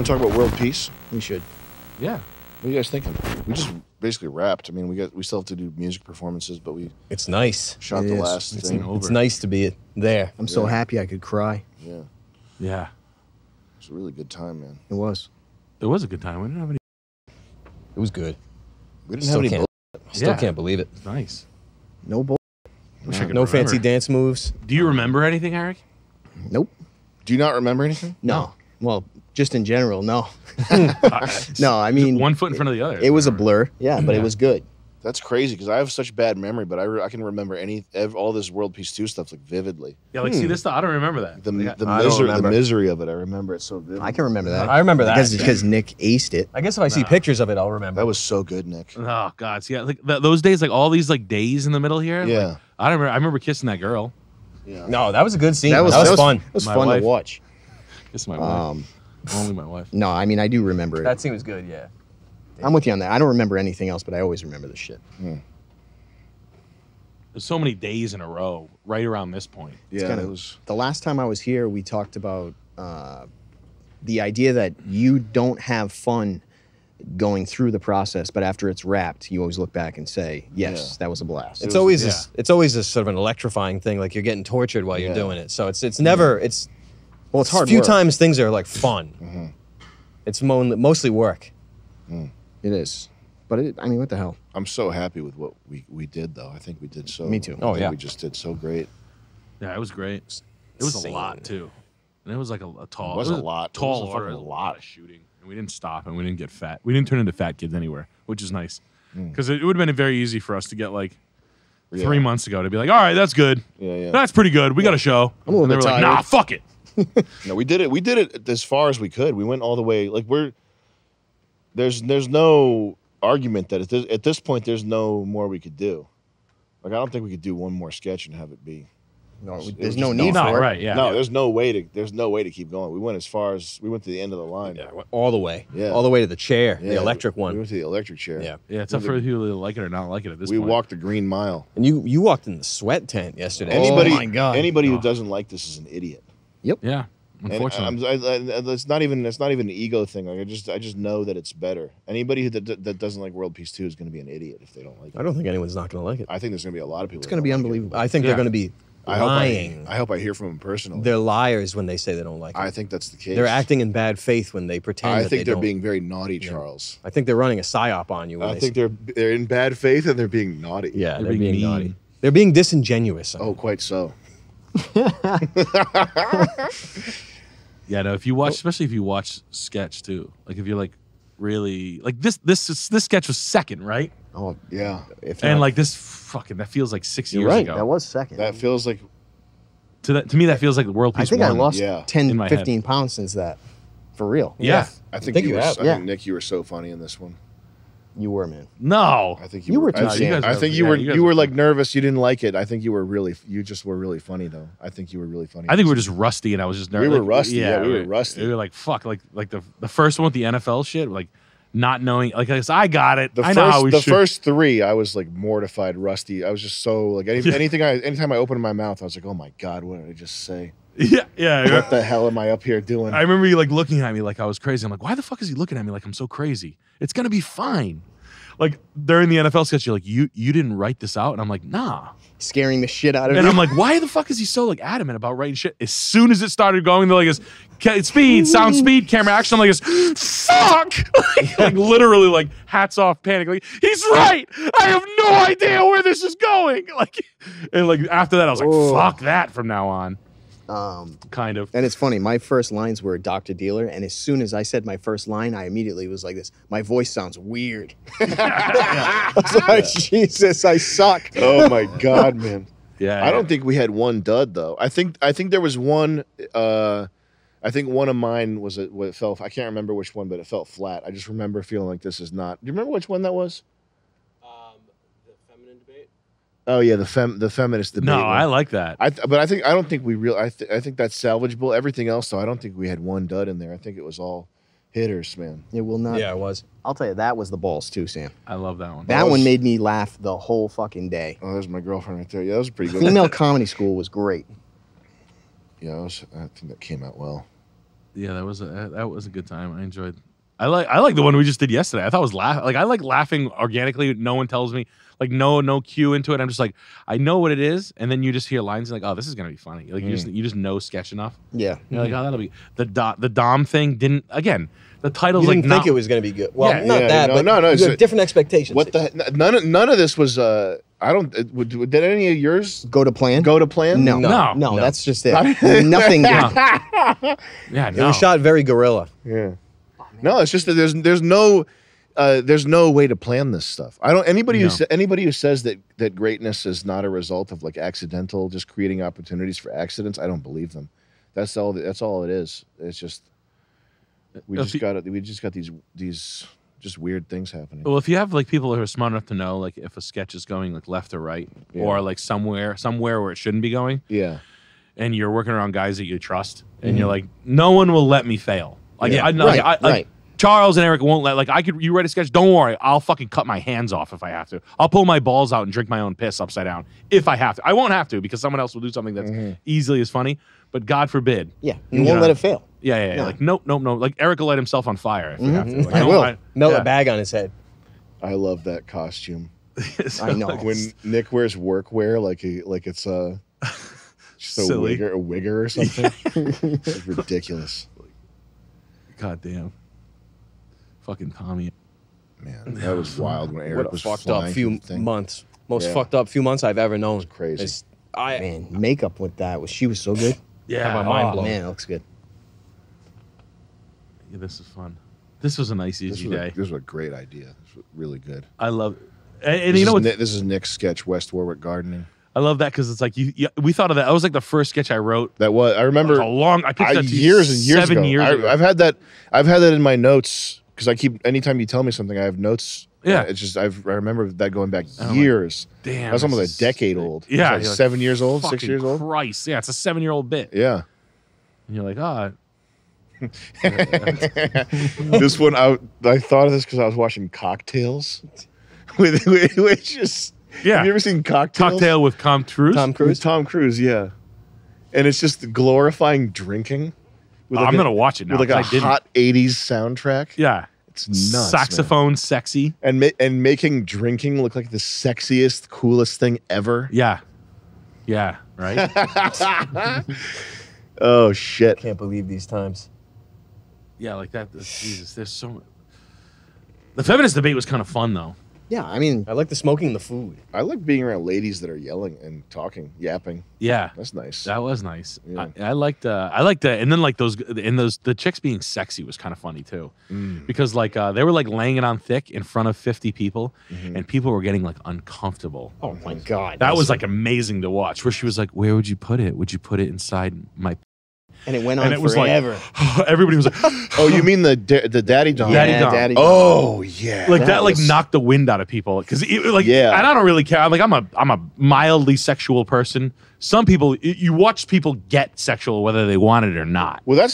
Want to talk about world peace? We should. Yeah. What are you guys thinking? We just basically wrapped. I mean, we still have to do music performances, but we It's nice. shot It the is. last It's thing. over. It's nice to be there. I'm so happy I could cry. Yeah, Yeah. it's a really good time, man. It was. It was a good time. We didn't have any. It was good. We didn't Still have any. can't. Still Yeah. can't believe it. Nice. No bull. Wish I could No fancy remember. dance moves. Do you remember anything, Eric? Nope. Do you not remember anything? No. Well, just in general, no. No, I mean, One foot in front of the other. it was a blur. Yeah, but it was good. That's crazy because I have such bad memory, but I can remember all this World Peace 2 stuff like vividly. Yeah, like see this stuff. I don't remember that. The Like, I don't the remember. misery of it, I remember it so vividly. I can remember that. I remember that. because Nick aced it. I guess if I see pictures of it, I'll remember. That was so good, Nick. oh God, see, yeah, like those days, like all these like days in the middle here. Yeah. Like, I remember kissing that girl. Yeah. No, that was a good scene. That was fun. It was My fun wife. to watch. Kissing my wife. Only my wife. No, I mean, I do remember it. That scene was good. Yeah. I'm with you on that. I don't remember anything else, but I always remember this shit. There's so many days in a row right around this point. Yeah, kinda- it was. The last time I was here, we talked about the idea that you don't have fun going through the process, but after it's wrapped, you always look back and say, yes, Yeah. that was a blast. It's always this. It's always this sort of an electrifying thing. Like you're getting tortured while you're Yeah. doing it. So it's never. It's Well, it's a hard few work. times things are like fun. It's mostly work. It is. But, I mean, what the hell? I'm so happy with what we did, though. I think we did so. Me too. I Oh, think yeah. We just did so great. Yeah, it was great. It was a Insane. lot too, and it was like a tall. It wasn't a lot. It Tall was a order. fucking It was a lot. lot of shooting, and we didn't stop, and we didn't get fat. We didn't turn into fat kids anywhere, which is nice, because it would have been very easy for us to get like Yeah. 3 months ago to be like, all right, that's good. Yeah, yeah. That's pretty good. We got a show. I'm a little and they bit were like, tired. nah, fuck it. No, we did it. We did it as far as we could. We went all the way. Like there's no argument that at this point there's no more we could do. Like I don't think we could do one more sketch and have it be. No, was there's just no not need No, for it. right? Yeah. no, yeah. there's no way to keep going. We went to the end of the line. Yeah, all the way. Yeah. All the way to the chair, Yeah, the electric We one. went to the electric chair. Yeah. Yeah, it's up for people to like it or not like it at this We point. walked the Green Mile. And you walked in the sweat tent yesterday. Anybody, my God. anybody who Oh. doesn't like this is an idiot. Yeah, And unfortunately. it's not even an ego thing. Like I just know that it's better. Anybody that doesn't like World Peace 2 is going to be an idiot if they don't like it. I don't think anyone's not going to like it. I think there's going to be a lot of people. It's going to be unbelievable. I think Yeah. they're going to be lying. I hope I hear from them personally. They're liars when they say they don't like it. I think that's the case. They're acting in bad faith when they pretend I that think they they're don't. being very naughty, Charles. I think they're running a psyop on you. When I they think they're in bad faith and they're being naughty. yeah, They're they're being being mean. naughty. They're being disingenuous. Oh, quite so. Yeah, no. If you watch, especially if you watch sketch too, like if you're like really like this sketch was second, right? Oh, Yeah. if And not- like this fucking that feels like 6 you're years right. ago. That was second. That feels like to me that feels like the world I peace. think I one. lost Yeah. 10, In my head. 15 pounds since that. For real. Yeah. I think, think you you were. have, I yeah. think Nick, you were so funny in this one. You were, man. No. I think You were too I think, serious. I think Yeah, you guys you were were like funny. nervous. You didn't like it. I think you were really. You just were really funny though. I think you were really funny. I think we were just rusty, and I was just nervous. We were rusty, yeah, we were rusty. We were like fuck, like the first one with the NFL shit, like not knowing, like I guess I got it. I know how we should. first three, I was like mortified, rusty. I was just so like anytime I opened my mouth, I was like, oh my god, what did I just say? yeah. What the hell am I up here doing? I remember you like looking at me like I was crazy. I'm like, why the fuck is he looking at me like I'm so crazy? It's gonna be fine. Like during the NFL sketch, you're like, you didn't write this out, and I'm like, nah. Scaring the shit out of And me. I'm like, why the fuck is he so like adamant about writing shit? As soon as it started going, they're like, speed, sound, speed, camera, action. I'm like, fuck, like literally, like hats off, panic. Like he's right. I have no idea where this is going. Like, and like after that, I was like, Oh. fuck that from now on. Um, Kind of. and it's funny. My first lines were Dr. Dealer, and as soon as I said my first line, I immediately was like this. My voice sounds weird. I was like, Jesus, I suck. Oh my god, man. Yeah. I don't think we had one dud though. I think there was one. I think one of mine was what fell. I can't remember which one, but it felt flat. I just remember feeling like this is not. Do you remember which one that was? The feminine debate. Oh yeah, the feminist debate. No, one. I like that. I don't think we real. I think that's salvageable. Everything else, though, I don't think we had one dud in there. I think it was all hitters, man. It will not. Yeah, it was. I'll tell you, that was the balls too, Sam. I love that one. That was- one made me laugh the whole fucking day. Oh, there's my girlfriend right there. Yeah, that was pretty good. Female Comedy School was great. Yeah, I think that came out well. Yeah, that was a good time. I enjoyed. I like the one we just did yesterday. I thought it was I like laughing organically. No one tells me like no cue into it. I'm just like I know what it is, and then you just hear lines like, oh, this is gonna be funny. Like you just know sketch enough. Yeah. You're like, oh, that'll be the Dom thing. Didn't again. The title's You didn't like think it was going to be good. Well, Yeah. not Yeah, that, no, but no, you it's have different expectations. What the none of this was I don't did any of yours Go to plan? go to plan? No. No. No, No. that's just it. Nothing. Yeah, It no. was shot very guerrilla. Yeah. No, it's just that there's no way to plan this stuff. I don't anybody No. anybody who says that greatness is not a result of like accidental just creating opportunities for accidents, I don't believe them. That's all it is. It's just we If just you- got these just weird things happening. Well, if you have like people who are smart enough to know like if a sketch is going like left or right Yeah. or like somewhere where it shouldn't be going, Yeah. and you're working around guys that you trust, and you're like, no one will let me fail. Like Yeah. I know, Right, like, right. Charles and Eric won't let. Like you write a sketch. Don't worry, I'll fucking cut my hands off if I have to. I'll pull my balls out and drink my own piss upside down if I have to. I won't have to because someone else will do something that's easily as funny. But God forbid. Yeah. You won't let it fail. Yeah. No. Like nope. Like Eric will light himself on fire if we have to. Like, I no, will. Melt yeah. a bag on his head. I love that costume. So, I know. like, When Nick wears workwear like it's just a Silly. wigger or something. It's ridiculous. God damn. Fucking Tommy. Man, that was wild when Eric What a was fucked up flying few through the thing. months. Most Yeah. fucked up few months I've ever known. Crazy. It's- Man, makeup with that she was so good. Yeah. my mind oh, blown. Man, it looks good. Yeah, this is fun. This was a nice, This easy was, day. this was a great idea. This was really good. I love and you know what? This is Nick's sketch, West Warwick Gardening. I love that because it's like we thought of that. That was like the first sketch I wrote. That was I remember I pitched that to you years and years 7 ago. years ago. I've had that in my notes because I keep anytime you tell me something, I have notes. Yeah. It's just I remember that going back I'm like, years. Damn, That's this almost is a decade sick. old. Yeah, It's you're like 7 years old, 6 fucking years old. Christ, yeah, it's a 7-year-old bit, Yeah. and you're like, ah, This one I thought of this because I was watching Cocktails, which is yeah. Have you ever seen Cocktails? Cocktail with Tom Cruise. Tom With Cruise. Tom Cruise, yeah. And it's just glorifying drinking. With I'm gonna watch it now. with like a 'cause I didn't. hot '80s soundtrack. Yeah, It's nuts. man. saxophone, sexy. and making drinking look like the sexiest, coolest thing ever. Yeah, right. Oh shit! Can't believe these times. Yeah, like that. Jesus, there's so much. The feminist debate was kind of fun though. Yeah, I mean, I like the smoking and the food. I like being around ladies that are yelling and talking, yapping. Yeah, That's nice. that was nice. Yeah. I liked and then like the chicks being sexy was kind of funny too, because like they were like laying it on thick in front of 50 people, and people were getting like uncomfortable. oh my God. That was like amazing to watch. Where she was like, "Where would you put it? Would you put it inside my?" And it went on And it was forever. like everybody was like, Oh, you mean the daddy dom? Daddy dom. Daddy Oh yeah. like that like was- knocked the wind out of people because like Yeah. and I don't really care. I'm a mildly sexual person. Some people you watch people get sexual whether they want it or not. Well, that's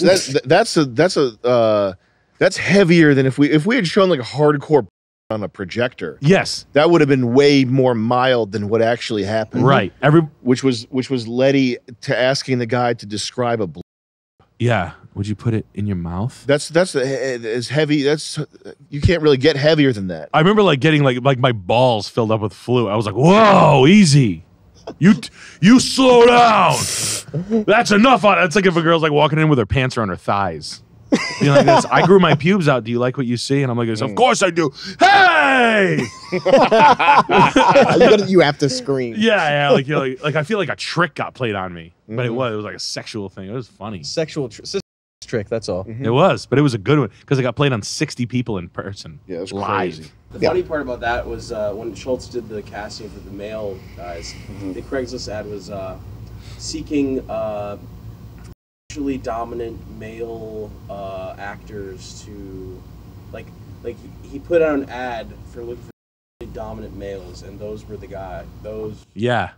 heavier than if we had shown like a hardcore on a projector. Yes, That would have been way more mild than what actually happened. right. Which was Letty to asking the guy to describe a. Yeah. Would you put it in your mouth? That's as heavy. That's you can't really get heavier than that. I remember like getting like my balls filled up with fluid. I was like, "Whoa, easy! You slow down. That's enough." It's like if a girl's like walking in with her pants around her thighs. You know, like this. I grew my pubes out. Do you like what you see? And I'm like, "Of course I do." Hey, you have to scream. yeah. Like you're like I feel like a trick got played on me, but it was like a sexual thing. It was funny. Sexual trick, that's all. It was, but it was a good one because it got played on 60 people in person. Yeah, it was live. crazy. The Yeah. funny part about that was when Schultz did the casting for the male guys, the Craigslist ad was seeking sexually dominant male actors to, like he put out an ad for looking for sexually dominant males, and those were the guy. Those Yeah,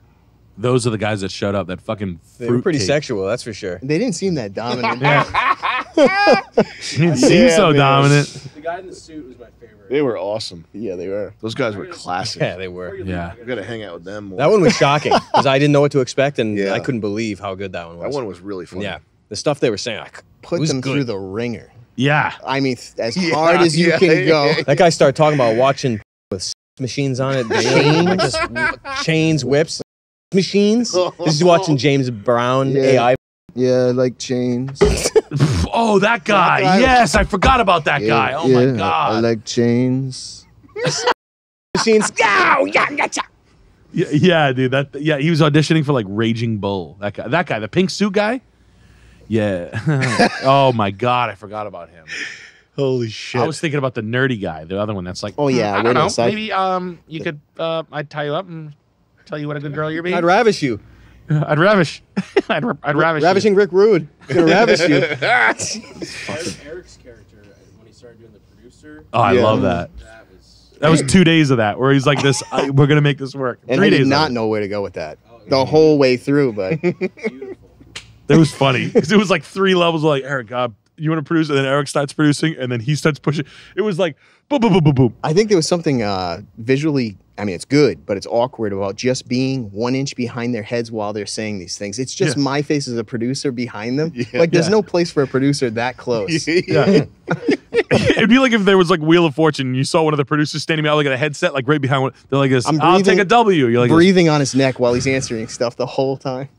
those are the guys that showed up. That fucking They were fruit pretty cake. sexual, that's for sure. They didn't seem that dominant. He didn't seem Yeah, so man. dominant. the guy in the suit was my favorite. They were awesome. Yeah, they were. Those guys were classic. Yeah, they were. Yeah. We got to hang out with them more. That one was shocking because I didn't know what to expect, and Yeah. I couldn't believe how good that one was. That one was really fun. Yeah, the stuff they were saying, put was them good. through the ringer. Yeah. I mean, as hard as you can go. That guy started talking about watching with machines on it, chains, like just chains, whips, machines. This is watching James Brown Yeah. AI. Yeah, like chains. Oh, that guy. guy. Yes, I forgot about that guy. Oh my god. I like chains. machines. Yeah, dude. Yeah, he was auditioning for like Raging Bull. That guy, the pink suit guy. Yeah. Oh my god, I forgot about him. Holy shit! I was thinking about the nerdy guy, the other one that's like, Oh, yeah, I wait don't a know. sec. Maybe you could I'd tie you up and tell you what a good girl you're being. I'd ravish you. I'd ravish. I'd ravish. Ravishing Rick Rude. Gonna ravish you. Eric's character when he started doing the producer. Oh, I Yeah. love that. That was 2 days of that where he's like, "This, we're gonna make this work." And 3 I days. did of not it. know where to go with that the whole way through, but beautiful. It was funny because it was like 3 levels. Of like, Eric, you want to produce, and then Eric starts producing, and then he starts pushing. It was like boom, boom, boom, boom, boom. I think there was something visually, I mean, it's good, but it's awkward about just being 1 inch behind their heads while they're saying these things. It's just Yeah. my face as a producer behind them. Like, there's no place for a producer that close. Yeah. It'd be like if there was like Wheel of Fortune, and you saw one of the producers standing out like at a headset, like right behind one. They're like, this, I'm "I'll take breathing- a W." You're like, this. Breathing on his neck while he's answering stuff the whole time.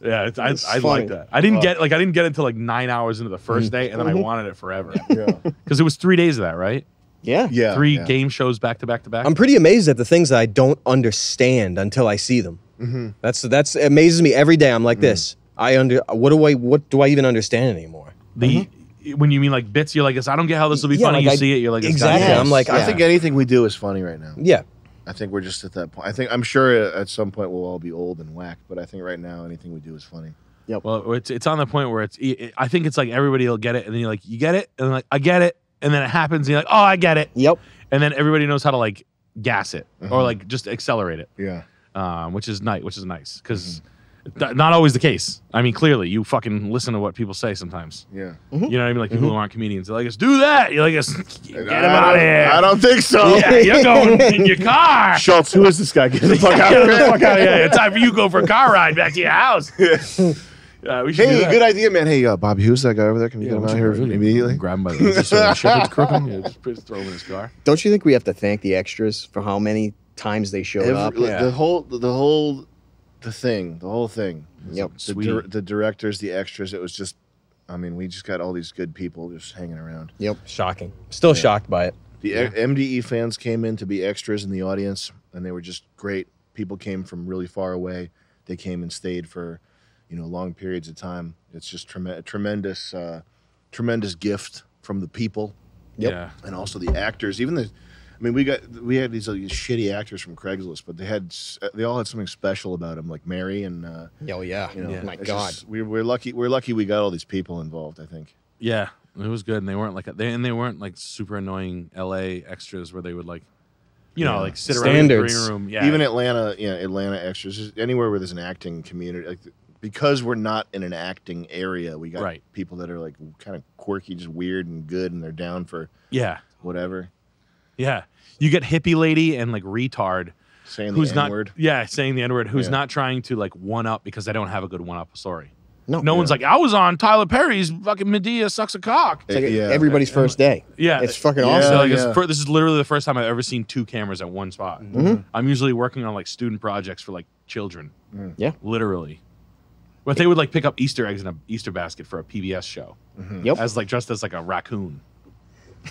Yeah, I It's like funny. that. I didn't get it until like 9 hours into the first day, and then I wanted it forever Yeah. because it was 3 days of that, right? Yeah. Yeah. 3 yeah. game shows back to back to back. I'm pretty amazed at the things that I don't understand until I see them. That's amazes me every day. I'm like this. What do I even understand anymore? When you mean like bits, you're like, I don't get how this will be Yeah, funny. like You I- see it, you're like, it's exactly. goddamn- I'm like, I think anything we do is funny right now. Yeah. I think we're just at that point. I'm sure at some point we'll all be old and whacked, but I think right now anything we do is funny. Well, it's on the point where I think it's like everybody will get it, and then you're like, you get it, and then like, I get it, and then it happens, and you're like, oh, I get it, Yep. and then everybody knows how to like gas it or like just accelerate it, Yeah. which is nice because not always the case. I mean, clearly you fucking listen to what people say sometimes. Yeah. You know what I mean? Like people who aren't comedians, they're like, let's do that. You're like, get him out of here. I don't think so. Yeah, you're going in your car. Schultz, who is this guy? Get the fuck out Get of the here. fuck out of here. It's time for you to go for a car ride back to your house. Yeah, we should do Hey, that. good idea, man. Hey, Bobby, who's that guy over there? Can we get him out here immediately? Grab him by the shepherd's crook. Yeah, just throw him in his car. Don't you think we have to thank the extras for how many times they showed up? The whole thing. Yep. The directors, the extras. It was just, I mean, we just got all these good people just hanging around. Yep. Shocking. Still shocked by it. The MDE fans came in to be extras in the audience, and they were just great. People came from really far away. They came and stayed for, long periods of time. It's just tremendous gift from the people, Yeah. and also the actors. We had these shitty actors from Craigslist, but they all had something special about them, like Mary and. Oh, yeah. Yeah. My it's God. just- we're lucky. We're lucky we got all these people involved. I think. Yeah, it was good, and they weren't they weren't like super annoying LA extras where they would like, like sit around in the Standards. green room. Yeah, Even Atlanta, Atlanta extras, just anywhere where there's an acting community, like because we're not in an acting area, we got Right. people that are like kind of quirky, just weird and good, and they're down for yeah, whatever. yeah. You get hippie lady and like retard Saying who's the not N-word. saying the N-word, who's Yeah. not trying to like one up because they don't have a good one up story. No. No one's like, I was on Tyler Perry's fucking Medea sucks a cock. It's like Yeah. everybody's first day. Yeah, It's fucking Yeah. awesome. So, like, yeah. this is literally the first time I've ever seen 2 cameras at one spot. I'm usually working on like student projects for like children. Yeah. Literally. But they would like pick up Easter eggs in an Easter basket for a PBS show. Yep. As like dressed as like a raccoon.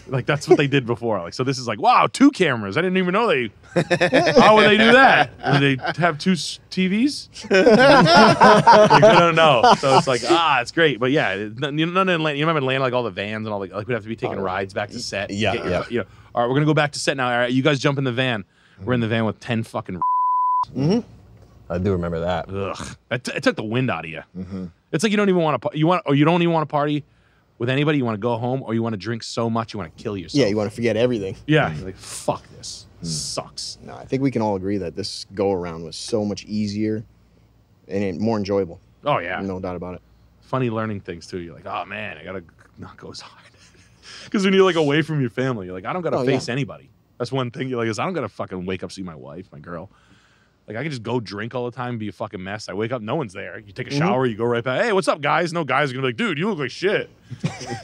Like that's what they did before. Like so this is like, wow, 2 cameras. I didn't even know they how would they do that? Would they have 2 TVs? Like, I don't know. So it's like, it's great. But yeah, none in Atlanta. You remember Atlanta, like all the vans and all like we'd have to be taking rides back to set. Yeah, Get your- yeah. All right, we're gonna go back to set now. All right, you guys jump in the van. We're in the van with 10 fucking. I do remember that. Ugh, it took the wind out of you. It's like you don't even want to. You don't even want to party with anybody. You want to go home, or you want to drink so much you want to kill yourself. Yeah, you want to forget everything. Yeah, you're like fuck this sucks. No, I think we can all agree that this go around was so much easier and more enjoyable. Oh yeah, No doubt about it. funny learning things too. You're like, oh man, I gotta not go as hard. Because when you're like away from your family, you're like, I don't gotta Oh, face yeah. anybody. That's one thing. You're like, I don't gotta fucking wake up see my wife, my girl. Like I could just go drink all the time, be a fucking mess. I wake up, no one's there. You take a shower, you go right back. Hey, what's up, guys? No guys are gonna be like, dude, you look like shit.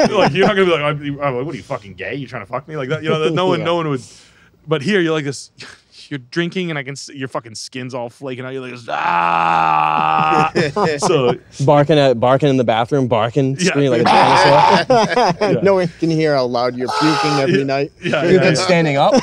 Like you're not gonna be like, what are you fucking gay? You trying to fuck me like that? You know, no one would. But here you're like this. You're drinking, and I can see your fucking skin's all flaking out. You're like, ah. So barking in the bathroom, screaming like a dinosaur. No one can hear how loud you're puking every night. You've been standing up.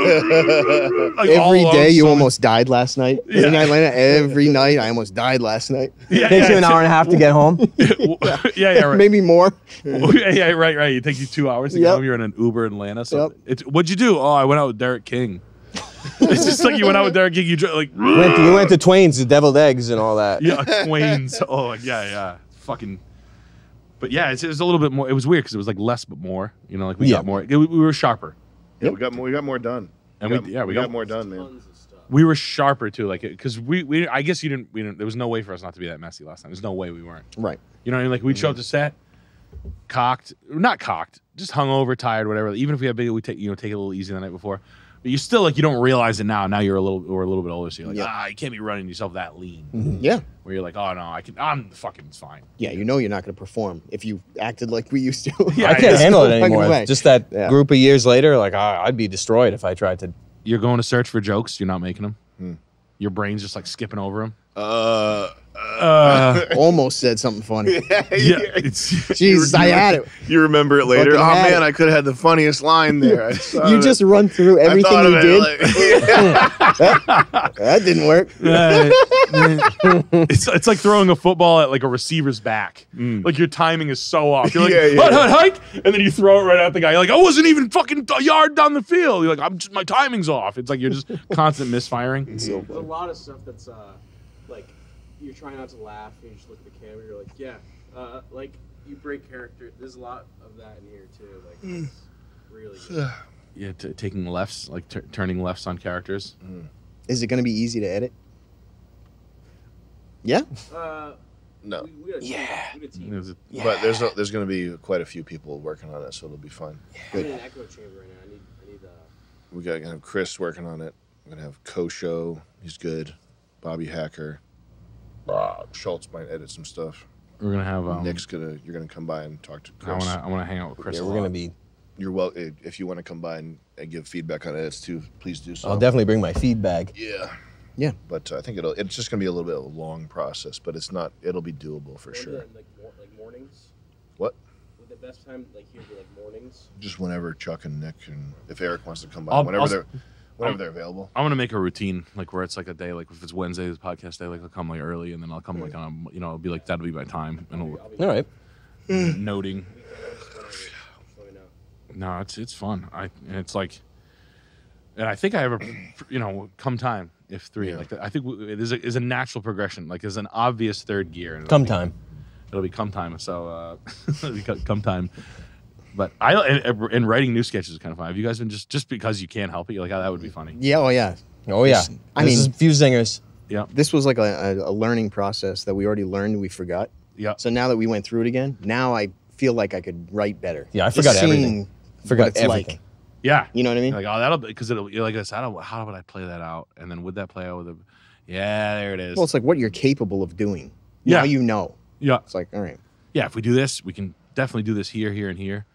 Like Every all day you alone, almost died last night. In Atlanta, every night I almost died last night. Takes you an hour and a half to get home. right. Maybe more. right. It takes you 2 hours to get Yep. home. You're in an Uber in Atlanta. So what'd you do? Oh, I went out with Derek King. It's just like you went out with Derek King. You went to Twain's, the deviled eggs and all that. Yeah, Twain's. Oh, yeah. Fucking. But yeah, it was a little bit more. It was weird because it was like less but more. You know, like we got more. We were sharper. Yeah, we got more done. And we got more done, man. Tons of stuff. We were sharper too, like because we I guess you didn't. We didn't. There was no way for us not to be that messy last time. There's no way we weren't. Right. You know what I mean? Like we'd show up to set, not cocked, just hungover, tired, whatever. Even if we had big, we take it a little easy the night before. But you still like you don't realize it now. Now we're a little bit older, so you're like, you can't be running yourself that lean. Yeah. Where you're like, oh no, I'm fucking fine. Yeah, you know you're not going to perform if you acted like we used to. Yeah, I can't handle it Fucking anymore. way. Just that group of years later, like I'd be destroyed if I tried to. You're going to search for jokes. You're not making them. Your brain's just like skipping over them. Almost said something funny. It's Jesus, I had it. You remember it later. Fucking Oh had man, it. I could have had the funniest line there. I thought You of just it. run through I everything thought of you it, did. That didn't work. it's like throwing a football at like a receiver's back. Like your timing is so off. You're like, Yeah. hike, and then you throw it right at the guy. You're like, I wasn't even fucking a yard down the field. You're like, my timing's off. It's like you're just constant misfiring. There's a lot of stuff that's like you're trying not to laugh and you just look at the camera. You're like, like you break character. There's a lot of that in here too. Like it's really good. Yeah, taking lefts, like turning lefts on characters. Is it going to be easy to edit? Yeah. No. We got a team. We got a team. But there's going to be quite a few people working on it, so it'll be fun. I'm in an echo chamber right now. I need We got gonna have Chris working on it. We're gonna have Kosho. He's good. Bobby Hacker. Schultz might edit some stuff. We're gonna have Nick's you're gonna come by and talk to Chris. I wanna hang out with Chris. Yeah, a we're lot. gonna be. You're well. If you want to come by and give feedback on edits too, please do so. I'll definitely bring my feed bag. Yeah. But I think it's just gonna be a little bit of a long process, but it's not. It'll be doable for sure. like mornings. What? Would the best time like here be like mornings? Just whenever Chuck and Nick and if Eric wants to come by, I'll- whenever I'll- they're available. I'm gonna make a routine, like where it's like a day, like if it's Wednesday, the podcast day, like I'll come like early, and then I'll come like on, it'll be like that'll be my time, and I'll be All right. noting. let me know. No, it's fun. And it's like, and I think I have a, come time if three. Yeah. Like I think it is a natural progression. Like there's an obvious third gear. And Come time. It'll be come time. So it'll be come time. But and writing new sketches is kind of fun. Have you guys been just because you can't help it? You're like, oh, that would be funny. Yeah. Oh, yeah. Oh yeah. I This is mean- a few zingers. Yeah. This was like a learning process that we already learned and we forgot. Yeah. So now that we went through it again, now I feel like I could write better. Yeah, I Just forgot seeing everything. Forgot what it's everything. like. Yeah. You know what I mean? Like, oh, that'll because you're like this. How would I play that out? And then would that play out with a? Yeah, there it is. Well, it's like what you're capable of doing. Yeah. Now you know. Yeah. It's like, all right. Yeah, if we do this, we can definitely do this here, here, and here.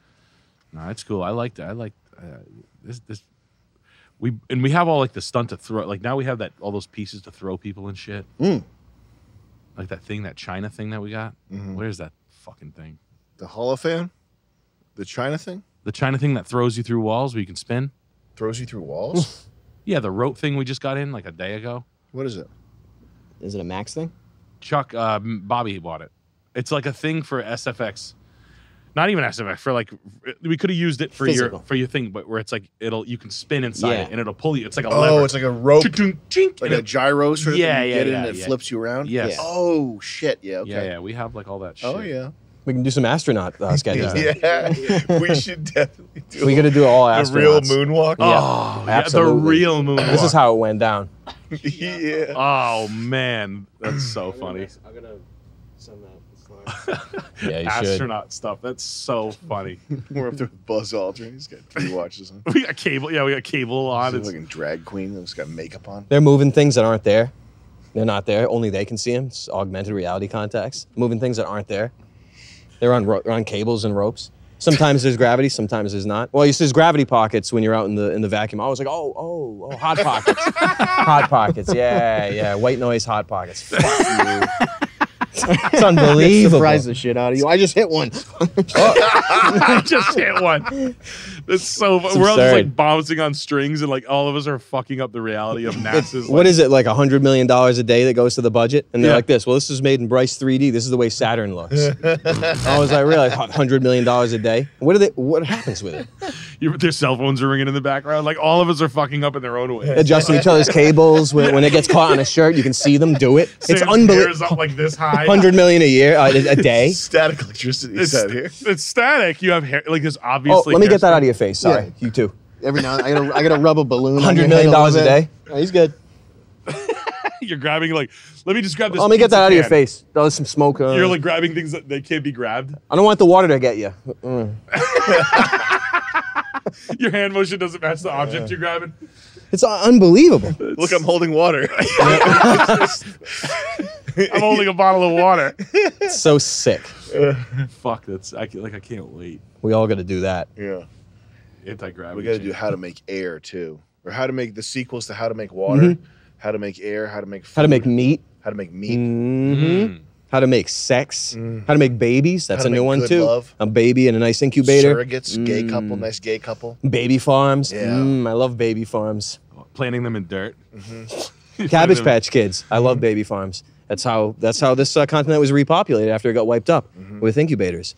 No, it's cool. I like that. I like this. We have all like the stunt to throw. Like now we have all those pieces to throw people and shit. Like that China thing that we got. Where's that fucking thing? The Holofan, the China thing, The China thing that throws you through walls where you can spin. throws you through walls. Yeah, the rope thing we just got in like a day ago. What is it? Is it a Max thing? Chuck, Bobby bought it. It's like a thing for SFX. Not even SFX, for like, we could have used it for Physical. your thing, but where it's like, you can spin inside Yeah. it and it'll pull you. It's like a Oh, lever. it's like a rope, Chink, like and a it- gyro sort of Yeah, thing. You yeah, get yeah, it and it yeah. flips you around. Yes. Yeah. Oh shit! Yeah. Okay. Yeah, we have like all that shit. Oh yeah. We can do some astronaut sketches. then. Yeah. We should definitely do. We got to do all the real astronauts. moonwalk. Oh, yeah, the absolutely. real moon. This is how it went down. Yeah. Oh man, that's so funny. I'm gonna send that. It's not. Yeah, you should. astronaut stuff. That's so funny. We're up there with Buzz Aldrin. He's got 3 watches on. We got cable. Yeah, we got cable on. He's a It's, fucking drag queen that's got makeup on. They're moving things that aren't there. They're not there. Only they can see them. It's augmented reality contacts. Moving things that aren't there. They're on cables and ropes. Sometimes there's gravity. Sometimes there's not. Well, there's gravity pockets when you're out in the vacuum. I was like, oh, hot pockets, hot pockets. Yeah, white noise, hot pockets. Fuck you. It's unbelievable. Surprise the shit out of you. I just hit one. I just hit one. That's so fun. We're all just absurd. like bouncing on strings, and like all of us are fucking up the reality of NASA's. What is it, like $100 million a day that goes to the budget? And they're Yeah. like this, well, this is made in Bryce 3D. This is the way Saturn looks. I was like, really? $100 million a day? What happens with it? Their cell phones are ringing in the background. Like all of us are fucking up in their own way. Adjusting each other's cables. When it gets caught on a shirt, you can see them do it. It's Sam's hair unbelievable. is up like this high. 100 million a year, a day. Static electricity It's, set here. it's static. You have hair. Like there's Oh, obviously. let me get that out of hairspray. your face. Sorry, Yeah. you too. Every now and then, I gotta rub a balloon. on $100 your million head little a bit. day. Oh, he's good. You're grabbing like. Let me just grab this. Let me get that pizza out of your can. face. There's some smoke. You're like grabbing things that they can't be grabbed. I don't want the water to get you. Your hand motion doesn't match the object you're grabbing. It's unbelievable. Look, I'm holding water. I'm holding a bottle of water. It's so sick. Fuck, I can't wait. We all got to do that. Yeah. Anti-gravity. We got to do how to make air too, or how to make the sequels to how to make water, how to make air, how to make food, How to make meat. how to make meat. Mm-hmm. How to make sex. How to make babies. That's How a to new make one good too. love. A baby and a nice incubator. Surrogates, gay couple, nice gay couple. Baby farms. Yeah. I love baby farms. Planting them in dirt. Cabbage Patch Kids. I love baby farms. That's how this continent was repopulated after it got wiped up with incubators.